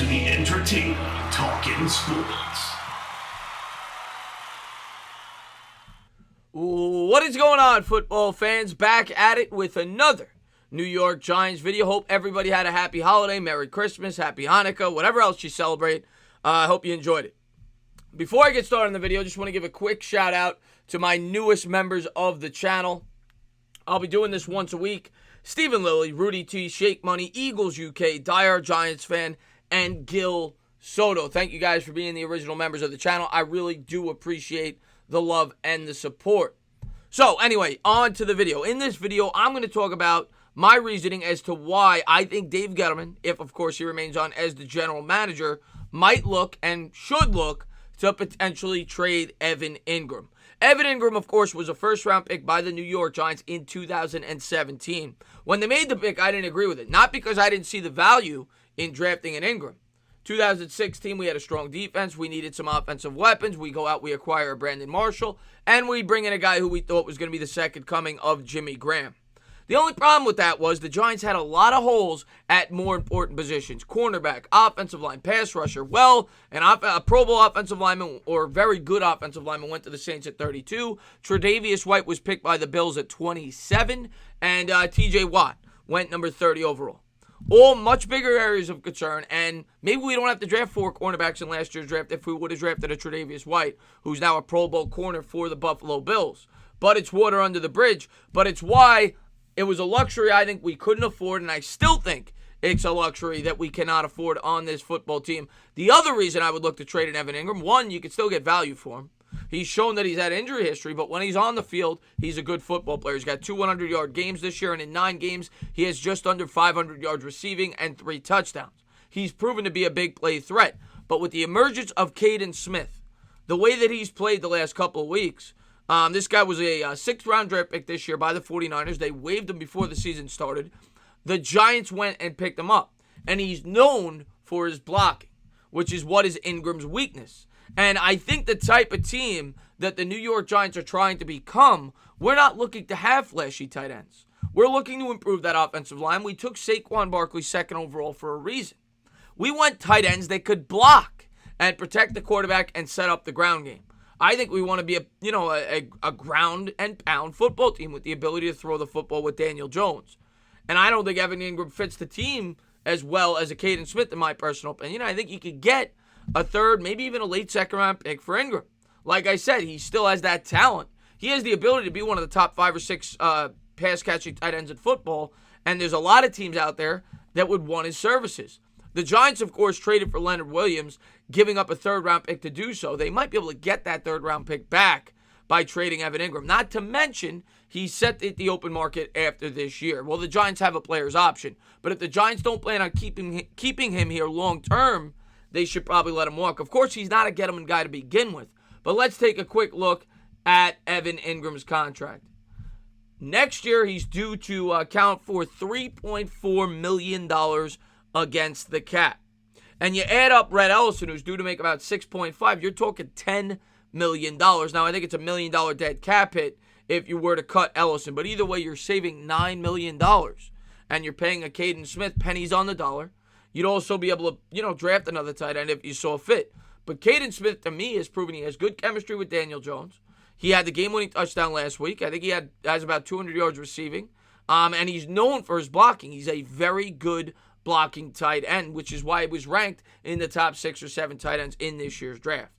to the entertaining Talkin' Sports. What is going on, football fans? Back at it with another New York Giants video. Hope everybody had a happy holiday, Merry Christmas, Happy Hanukkah, whatever else you celebrate. I hope you enjoyed it. Before I get started on the video, I just want to give a quick shout out to my newest members of the channel. I'll be doing this once a week. Stephen Lilly, Rudy T, Shake Money, Eagles UK, Diehard Giants fan, and Gil Soto. Thank you guys for being the original members of the channel. I really do appreciate the love and the support. So anyway, on to the video. In this video, I'm going to talk about my reasoning as to why I think Dave Gettleman, if of course he remains on as the general manager, might look and should look to potentially trade Evan Engram. Evan Engram, of course, was a first-round pick by the New York Giants in 2017. When they made the pick, I didn't agree with it. Not because I didn't see the value in drafting an Engram. 2016, we had a strong defense. We needed some offensive weapons. We go out, we acquire a Brandon Marshall, and we bring in a guy who we thought was going to be the second coming of Jimmy Graham. The only problem with that was the Giants had a lot of holes at more important positions. Cornerback, offensive line, pass rusher. Well, a Pro Bowl offensive lineman or very good offensive lineman went to the Saints at 32. Tre'Davious White was picked by the Bills at 27. And TJ Watt went number 30 overall. All much bigger areas of concern, and maybe we don't have to draft 4 cornerbacks in last year's draft if we would have drafted a Tre'Davious White, who's now a Pro Bowl corner for the Buffalo Bills. But it's water under the bridge. But it's why it was a luxury I think we couldn't afford, and I still think it's a luxury that we cannot afford on this football team. The other reason I would look to trade in Evan Engram, one, you could still get value for him. He's shown that he's had injury history, but when he's on the field, he's a good football player. He's got 2 100-yard games this year, and in 9 games, he has just under 500 yards receiving and 3 touchdowns. He's proven to be a big play threat. But with the emergence of Kaden Smith, the way that he's played the last couple of weeks, this guy was a 6th-round draft pick this year by the 49ers. They waived him before the season started. The Giants went and picked him up. And he's known for his blocking, which is what is Ingram's weakness. And I think the type of team that the New York Giants are trying to become, we're not looking to have flashy tight ends. We're looking to improve that offensive line. We took Saquon Barkley 2nd overall for a reason. We want tight ends that could block and protect the quarterback and set up the ground game. I think we want to be a ground and pound football team with the ability to throw the football with Daniel Jones. And I don't think Evan Engram fits the team as well as a Kaden Smith, in my personal opinion. I think you could get a 3rd, maybe even a late 2nd-round pick for Engram. Like I said, he still has that talent. He has the ability to be one of the top 5 or 6 pass-catching tight ends in football, and there's a lot of teams out there that would want his services. The Giants, of course, traded for Leonard Williams, giving up a 3rd-round pick to do so. They might be able to get that 3rd-round pick back by trading Evan Engram. Not to mention, he's set at the open market after this year. Well, the Giants have a player's option, but if the Giants don't plan on keeping him here long-term, they should probably let him walk. Of course, he's not a Gettleman guy to begin with, but let's take a quick look at Evan Engram's contract. Next year, he's due to account for $3.4 million against the cap. And you add up Red Ellison, who's due to make about $6.5, you're talking $10 million. Now, I think it's $1 million dead cap hit if you were to cut Ellison, but either way, you're saving $9 million, and you're paying a Kaden Smith pennies on the dollar. You'd also be able to, draft another tight end if you saw fit. But Kaden Smith, to me, has proven he has good chemistry with Daniel Jones. He had the game-winning touchdown last week. I think he has about 200 yards receiving. And he's known for his blocking. He's a very good blocking tight end, which is why he was ranked in the top 6 or 7 tight ends in this year's draft.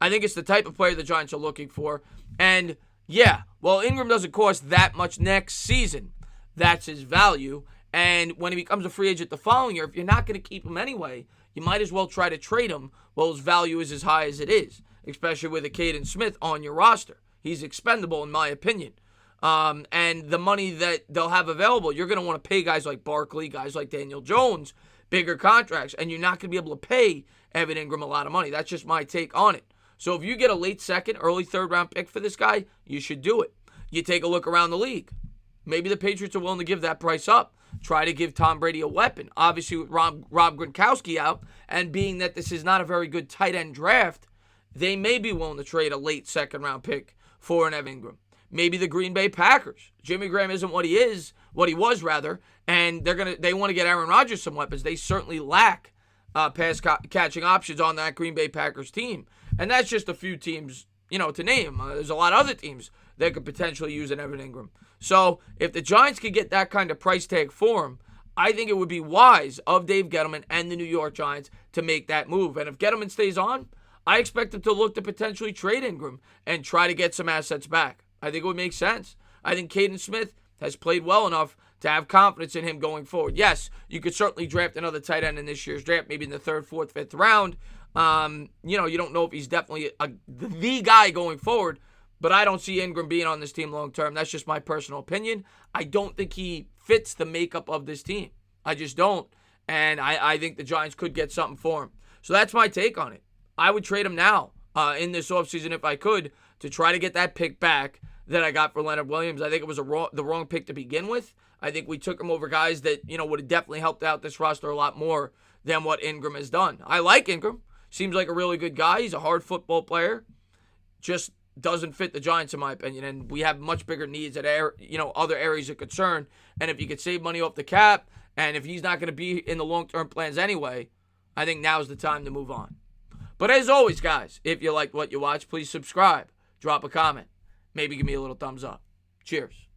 I think it's the type of player the Giants are looking for. And, yeah, well, Engram doesn't cost that much next season. That's his value. And when he becomes a free agent the following year, if you're not going to keep him anyway, you might as well try to trade him while his value is as high as it is, especially with a Kaden Smith on your roster. He's expendable, in my opinion. And the money that they'll have available, you're going to want to pay guys like Barkley, guys like Daniel Jones, bigger contracts, and you're not going to be able to pay Evan Engram a lot of money. That's just my take on it. So if you get a late 2nd, early 3rd-round pick for this guy, you should do it. You take a look around the league. Maybe the Patriots are willing to give that price up. Try to give Tom Brady a weapon. Obviously, with Rob Gronkowski out, and being that this is not a very good tight end draft, they may be willing to trade a late 2nd-round pick for an Evan Engram. Maybe the Green Bay Packers. Jimmy Graham isn't what he was, and they want to get Aaron Rodgers some weapons. They certainly lack catching options on that Green Bay Packers team. And that's just a few teams, to name. There's a lot of other teams that could potentially use an Evan Engram. So if the Giants could get that kind of price tag for him, I think it would be wise of Dave Gettleman and the New York Giants to make that move. And if Gettleman stays on, I expect him to look to potentially trade Engram and try to get some assets back. I think it would make sense. I think Kaden Smith has played well enough to have confidence in him going forward. Yes, you could certainly draft another tight end in this year's draft, maybe in the 3rd, 4th, 5th round. You don't know if he's definitely the guy going forward, but I don't see Engram being on this team long term. That's just my personal opinion. I don't think he fits the makeup of this team. I just don't. And I think the Giants could get something for him. So that's my take on it. I would trade him now in this offseason if I could to try to get that pick back that I got for Leonard Williams. I think it was the wrong pick to begin with. I think we took him over guys that, would have definitely helped out this roster a lot more than what Engram has done. I like Engram. Seems like a really good guy. He's a hard football player. Just doesn't fit the Giants, in my opinion. And we have much bigger needs at other areas of concern. And if you could save money off the cap, and if he's not going to be in the long-term plans anyway, I think now's the time to move on. But as always, guys, if you liked what you watched, please subscribe. Drop a comment. Maybe give me a little thumbs up. Cheers.